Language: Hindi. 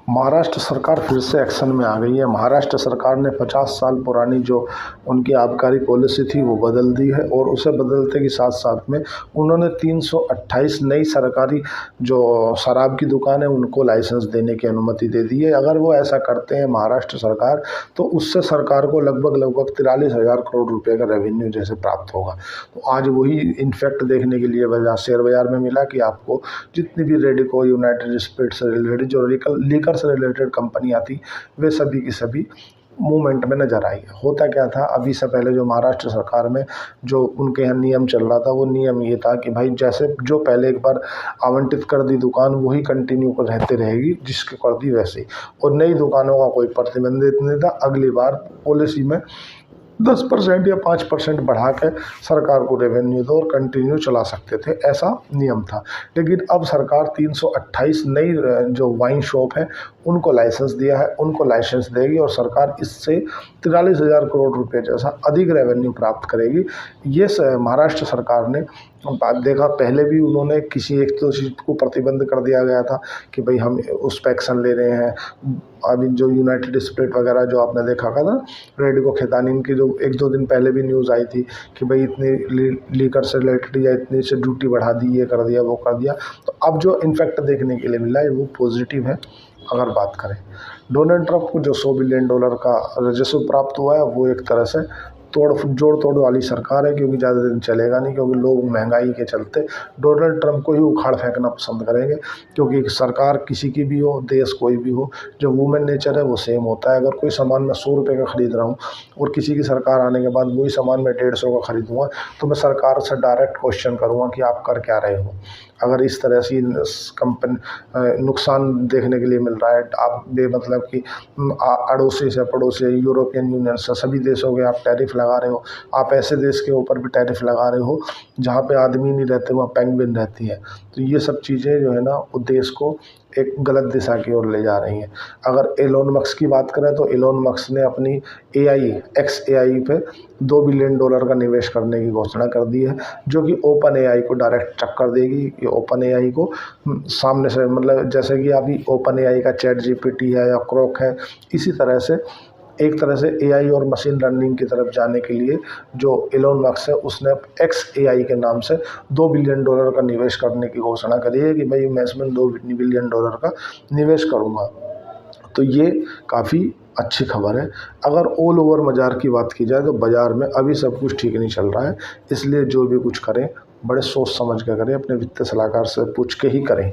महाराष्ट्र सरकार फिर से एक्शन में आ गई है। महाराष्ट्र सरकार ने 50 साल पुरानी जो उनकी आबकारी पॉलिसी थी वो बदल दी है और उसे बदलते के साथ साथ में उन्होंने 328 नई सरकारी जो शराब की दुकान है उनको लाइसेंस देने की अनुमति दे दी है। अगर वो ऐसा करते हैं महाराष्ट्र सरकार तो उससे सरकार को लगभग 43,000 करोड़ रुपए का रेवेन्यू जैसे प्राप्त होगा। तो आज वही इनफैक्ट देखने के लिए शेयर बाजार में मिला कि आपको जितनी भी रेडिको, यूनाइटेड स्पिरिट्स से रिलेटेड जो लीकर से रिलेटेड कंपनियां थी वे सभी की सभी मूवमेंट में नजर आई। होता क्या था, अभी से पहले जो महाराष्ट्र सरकार में जो उनके यहाँ नियम चल रहा था वो नियम ये था कि भाई जैसे जो पहले एक बार आवंटित कर दी दुकान वही कंटिन्यू कर रहते रहेगी जिसकी कर दी वैसे, और नई दुकानों का कोई प्रतिबंधित नहीं था। अगली बार पॉलिसी में 10% या 5% बढ़ा के सरकार को रेवेन्यू दो और कंटिन्यू चला सकते थे, ऐसा नियम था। लेकिन अब सरकार 328 नई जो वाइन शॉप है उनको लाइसेंस दिया है, उनको लाइसेंस देगी और सरकार इससे 43,000 करोड़ रुपए जैसा अधिक रेवेन्यू प्राप्त करेगी। ये महाराष्ट्र सरकार ने बात देखा, पहले भी उन्होंने किसी एक तो चीज़ को प्रतिबंध कर दिया गया था कि भाई हम उस पर एक्शन ले रहे हैं। अभी जो यूनाइटेड स्पिरिट वगैरह जो आपने देखा था रेडिको खैतानी की जो 1-2 दिन पहले भी न्यूज़ आई थी कि भाई इतनी लीकर से रिलेटेड या इतनी से ड्यूटी बढ़ा दी, ये कर दिया वो कर दिया। तो अब जो इन्फेक्ट देखने के लिए मिला है वो पॉजिटिव है। अगर बात करें डोनाल्ड ट्रंप को जो $100 बिलियन का राजस्व प्राप्त हुआ है वो एक तरह से जोड़ तोड़ वाली सरकार है, क्योंकि ज़्यादा दिन चलेगा नहीं, क्योंकि लोग महंगाई के चलते डोनाल्ड ट्रंप को ही उखाड़ फेंकना पसंद करेंगे। क्योंकि सरकार किसी की भी हो, देश कोई भी हो, जो वुमेन नेचर है वो सेम होता है। अगर कोई सामान मैं 100 रुपये का खरीद रहा हूँ और किसी की सरकार आने के बाद वही सामान मैं 150 का खरीदूँगा तो मैं सरकार से डायरेक्ट क्वेश्चन करूँगा कि आप कर क्या रहे हो। अगर इस तरह से कंपनी नुकसान देखने के लिए मिल रहा है, आप बेमतलब कि अड़ोसी से पड़ोसी यूरोपियन यूनियन से सभी देशों के आप टैरिफ लगा रहे हो, आप ऐसे देश के ऊपर भी टैरिफ लगा रहे हो जहाँ पे आदमी नहीं रहते, वहाँ पेंगुइन रहती है। तो ये सब चीज़ें जो है ना वो देश को एक गलत दिशा की ओर ले जा रही हैं। अगर एलोन मस्क की बात करें तो एलोन मस्क ने अपनी XAI पे $2 बिलियन का निवेश करने की घोषणा कर दी है, जो कि ओपन AI को डायरेक्ट टक्कर देगी। ये ओपन AI को सामने से, मतलब जैसे कि अभी ओपन AI का ChatGPT है या क्रोक है, इसी तरह से एक तरह से AI और मशीन लर्निंग की तरफ जाने के लिए जो एलोन मस्क है उसने XAI के नाम से $2 बिलियन का निवेश करने की घोषणा करी है कि भाई मैं इसमें $2 बिलियन का निवेश करूँगा। तो ये काफ़ी अच्छी खबर है। अगर ऑल ओवर बाज़ार की बात की जाए तो बाज़ार में अभी सब कुछ ठीक नहीं चल रहा है, इसलिए जो भी कुछ करें बड़े सोच समझ के करें, अपने वित्तीय सलाहकार से पूछ के ही करें।